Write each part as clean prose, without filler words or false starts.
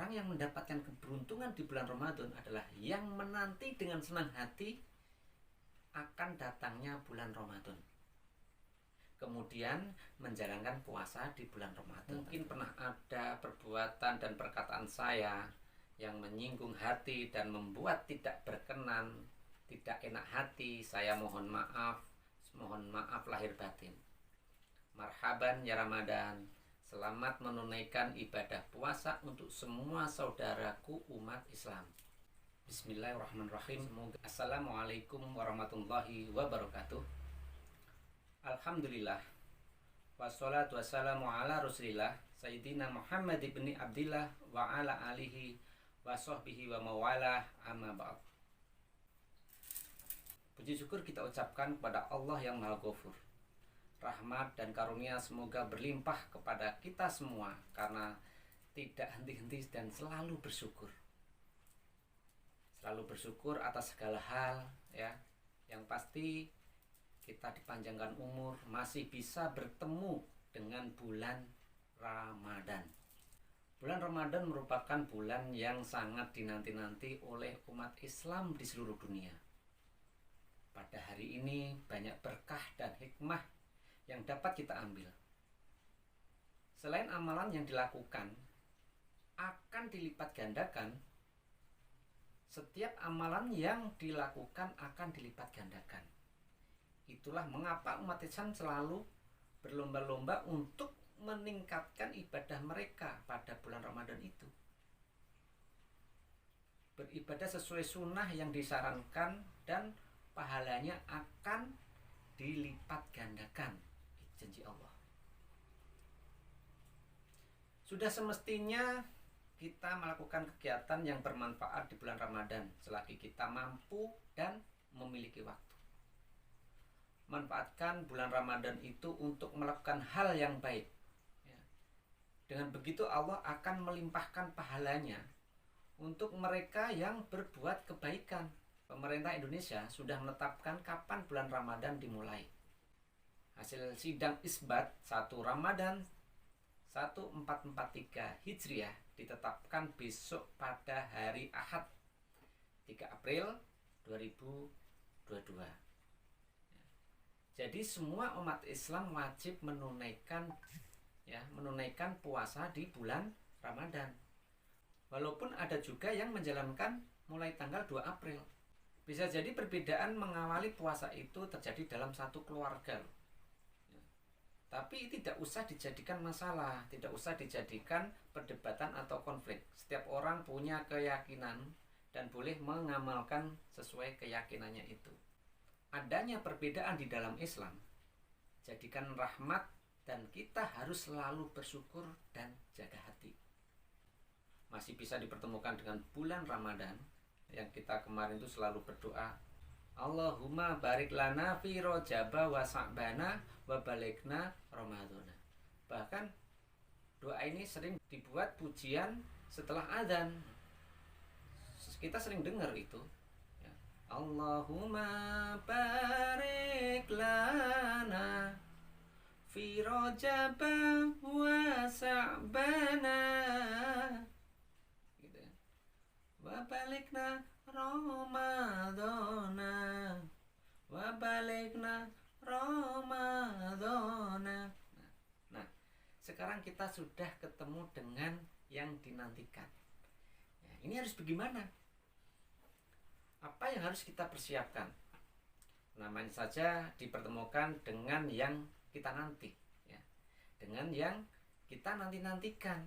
orang yang mendapatkan keberuntungan di bulan Ramadan adalah yang menanti dengan senang hati akan datangnya bulan Ramadan, kemudian menjalankan puasa di bulan Ramadan. Mungkin pernah ada perbuatan dan perkataan saya yang menyinggung hati dan membuat tidak berkenan, tidak enak hati. Saya mohon maaf lahir batin. Marhaban ya Ramadan. Selamat menunaikan ibadah puasa untuk semua saudaraku umat Islam. Bismillahirrahmanirrahim. Assalamualaikum warahmatullahi wabarakatuh. Alhamdulillah. Wassalatu wassalamu ala rasulillah Sayyidina Muhammad ibn Abdillah wa ala alihi wa sahbihi wa mawalah, amma ba'd. Puji syukur kita ucapkan kepada Allah yang Maha Ghafur. Rahmat dan karunia semoga berlimpah kepada kita semua, karena tidak henti-henti dan selalu bersyukur. Selalu bersyukur atas segala hal, ya. Yang pasti kita dipanjangkan umur, masih bisa bertemu dengan bulan Ramadan. Bulan Ramadan merupakan bulan yang sangat dinanti-nanti oleh umat Islam di seluruh dunia. Pada hari ini banyak berkah dan hikmah yang dapat kita ambil. Selain amalan yang dilakukan akan dilipat gandakan, setiap amalan yang dilakukan akan dilipat gandakan. Itulah mengapa umat Islam selalu berlomba-lomba untuk meningkatkan ibadah mereka pada bulan Ramadan itu. Beribadah sesuai sunnah yang disarankan dan pahalanya akan dilipat gandakan. Janji Allah. Sudah semestinya kita melakukan kegiatan yang bermanfaat di bulan Ramadan selagi kita mampu dan memiliki waktu. Manfaatkan bulan Ramadan itu untuk melakukan hal yang baik. Dengan begitu Allah akan melimpahkan pahalanya untuk mereka yang berbuat kebaikan. Pemerintah Indonesia sudah menetapkan kapan bulan Ramadan dimulai. Hasil sidang isbat 1 Ramadan 1443 Hijriah ditetapkan besok pada hari Ahad 3 April 2022. Jadi semua umat Islam wajib menunaikan puasa di bulan Ramadan. Walaupun ada juga yang menjalankan mulai tanggal 2 April. Bisa jadi perbedaan mengawali puasa itu terjadi dalam satu keluarga. Tapi tidak usah dijadikan masalah, tidak usah dijadikan perdebatan atau konflik. Setiap orang punya keyakinan dan boleh mengamalkan sesuai keyakinannya itu. Adanya perbedaan di dalam Islam jadikan rahmat, dan kita harus selalu bersyukur dan jaga hati. Masih bisa dipertemukan dengan bulan Ramadan yang kita kemarin itu selalu berdoa, Allahumma barik lana fi rojaba wa sa'bana wa balikna ramadhana. Bahkan doa ini sering dibuat pujian setelah azan. Kita sering dengar itu, ya. Allahumma barik lana fi rojaba wa sa'bana, gitu ya. Wa balikna Ramadhana wa balikna Ramadhana. Nah, sekarang kita sudah ketemu dengan yang dinantikan. Ya, ini harus bagaimana? Apa yang harus kita persiapkan? Namanya saja dipertemukan dengan yang kita nanti, ya. Dengan yang kita nanti-nantikan.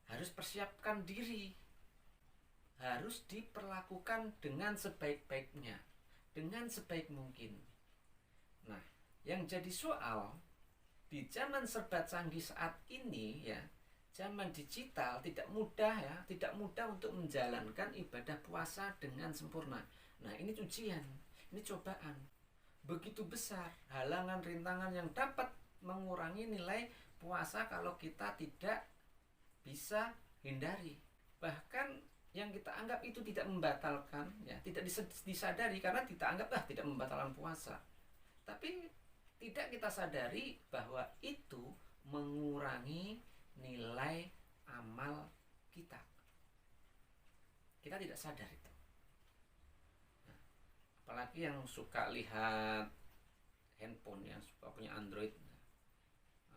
Harus persiapkan diri. Harus diperlakukan dengan sebaik-baiknya, dengan sebaik mungkin. Nah, yang jadi soal di zaman serba canggih saat ini, ya, zaman digital, tidak mudah untuk menjalankan ibadah puasa dengan sempurna. Nah, ini ujian, ini cobaan. Begitu besar halangan rintangan yang dapat mengurangi nilai puasa kalau kita tidak bisa hindari. Bahkan yang kita anggap itu tidak membatalkan, ya, tidak disadari karena kita anggap tidak membatalkan puasa. Tapi tidak kita sadari bahwa itu mengurangi nilai amal kita. Kita tidak sadar itu. Nah, apalagi yang suka lihat handphone, yang suka punya Android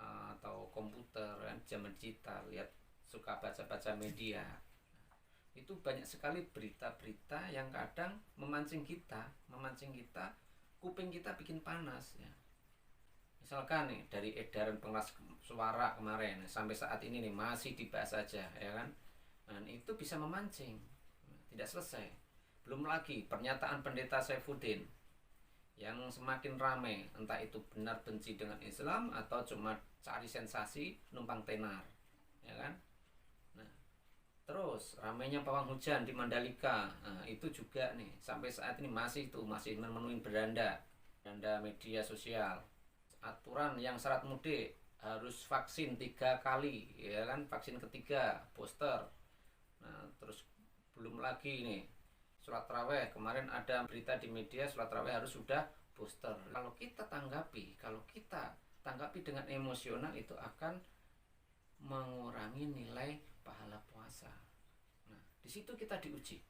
atau komputer kan, zaman digital, lihat suka baca-baca media, itu banyak sekali berita-berita yang kadang memancing kita, kuping kita bikin panas ya. Misalkan nih dari edaran pengeras suara kemarin sampai saat ini nih masih dibahas saja ya kan, dan itu bisa memancing, tidak selesai. Belum lagi pernyataan pendeta Saifuddin yang semakin ramai, entah itu benar benci dengan Islam atau cuma cari sensasi numpang tenar ya kan. Nah, terus ramainya pawang hujan di Mandalika, nah, itu juga nih sampai saat ini masih memenuhi beranda media sosial. Aturan yang syarat mudik harus vaksin 3 kali ya kan, vaksin ketiga booster. Nah, terus belum lagi nih sholat taraweh, kemarin ada berita di media sholat taraweh harus sudah booster. Kalau kita tanggapi dengan emosional, itu akan mengurangi nilai pahala puasa. Nah, di situ kita diuji.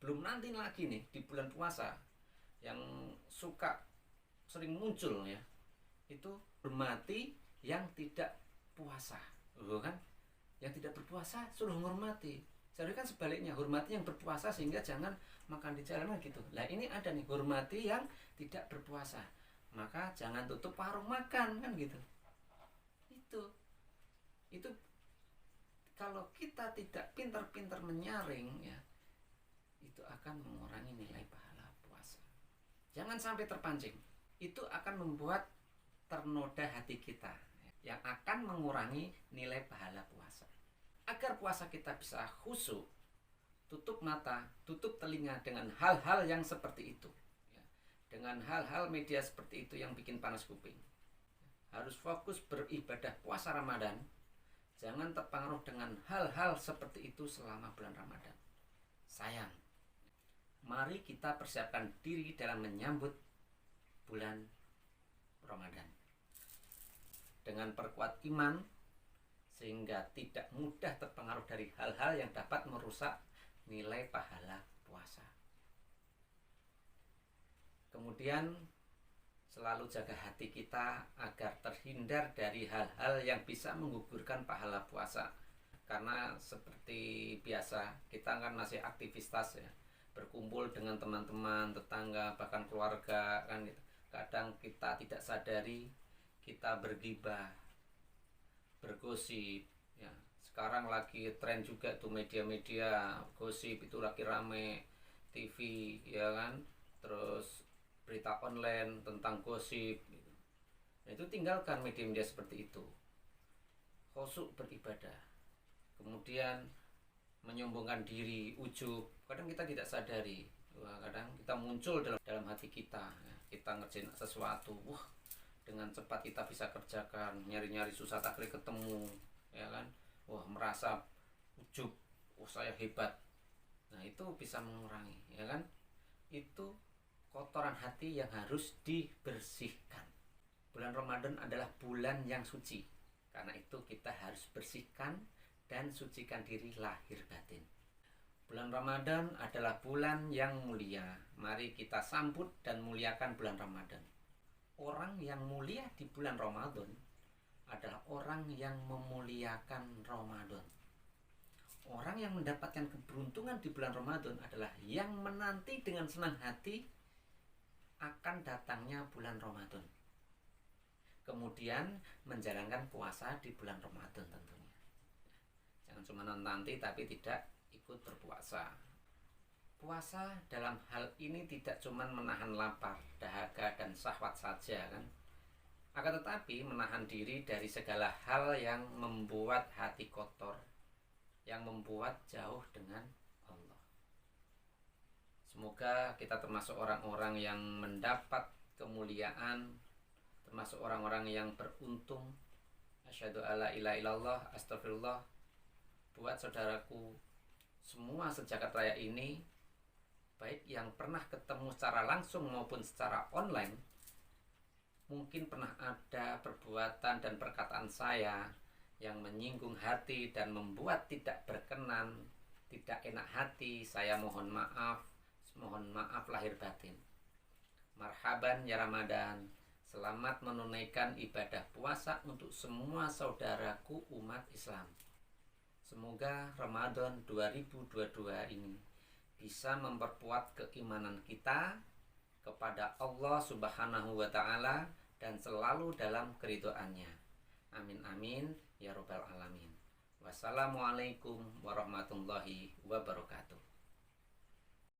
Belum nanti lagi nih di bulan puasa yang suka sering muncul ya, itu hormati yang tidak puasa, kan? Yang tidak berpuasa suruh menghormati. Seharusnya kan sebaliknya, hormati yang berpuasa sehingga jangan makan di jalanan gitu. Lah ini ada nih, hormati yang tidak berpuasa, maka jangan tutup warung makan kan gitu. Itu kalau kita tidak pintar-pintar menyaring ya, itu akan mengurangi nilai pahala puasa. Jangan sampai terpancing. Itu akan membuat ternoda hati kita, yang akan mengurangi nilai pahala puasa. Agar puasa kita bisa khusyuk, tutup mata, tutup telinga dengan hal-hal yang seperti itu ya. Dengan hal-hal media seperti itu yang bikin panas kuping. Harus fokus beribadah puasa Ramadan. Jangan terpengaruh dengan hal-hal seperti itu selama bulan Ramadan. Sayang. Mari kita persiapkan diri dalam menyambut bulan Ramadan dengan perkuat iman, sehingga tidak mudah terpengaruh dari hal-hal yang dapat merusak nilai pahala puasa. Kemudian selalu jaga hati kita agar terhindar dari hal-hal yang bisa menggugurkan pahala puasa. Karena seperti biasa kita kan masih aktivitas ya, berkumpul dengan teman-teman, tetangga, bahkan keluarga kan gitu. Kadang kita tidak sadari kita bergibah, bergosip ya. Sekarang lagi tren juga tuh media-media gosip, itu lagi rame, TV ya kan, terus berita online tentang gosip gitu. Nah, itu tinggalkan media-media seperti itu. Khusyuk beribadah. Kemudian menyombongkan diri, ujub, kadang kita tidak sadari. Kadang kita muncul dalam hati kita ya. Kita ngerjain sesuatu, dengan cepat kita bisa kerjakan, nyari-nyari susah tak ketemu ya kan, merasa ujub, saya hebat. Nah, itu bisa mengurangi ya kan. Itu kotoran hati yang harus dibersihkan. Bulan Ramadan adalah bulan yang suci, karena itu kita harus bersihkan dan sucikan diri lahir batin. Bulan Ramadan adalah bulan yang mulia. Mari kita sambut dan muliakan bulan Ramadan. Orang yang mulia di bulan Ramadan adalah orang yang memuliakan Ramadan. Orang yang mendapatkan keberuntungan di bulan Ramadan adalah yang menanti dengan senang hati akan datangnya bulan Ramadan. Kemudian menjalankan puasa di bulan Ramadan tentunya. Jangan cuma nanti tapi tidak ikut berpuasa. Puasa dalam hal ini tidak cuma menahan lapar, dahaga, dan syahwat saja kan, akan tetapi menahan diri dari segala hal yang membuat hati kotor, yang membuat jauh dengan Allah. Semoga kita termasuk orang-orang yang mendapat kemuliaan, termasuk orang-orang yang beruntung. Asyhadu alla ilaha illallah, astagfirullah. Buat saudaraku semua sejagat raya ini, baik yang pernah ketemu secara langsung maupun secara online, mungkin pernah ada perbuatan dan perkataan saya yang menyinggung hati dan membuat tidak berkenan tidak enak hati, saya mohon maaf lahir batin. Marhaban ya Ramadan. Selamat menunaikan ibadah puasa untuk semua saudaraku umat Islam. Semoga Ramadan 2022 ini bisa memperkuat keimanan kita kepada Allah Subhanahu wa Ta'ala dan selalu dalam keridhaannya. Amin amin ya robbal alamin. Wassalamualaikum warahmatullahi wabarakatuh.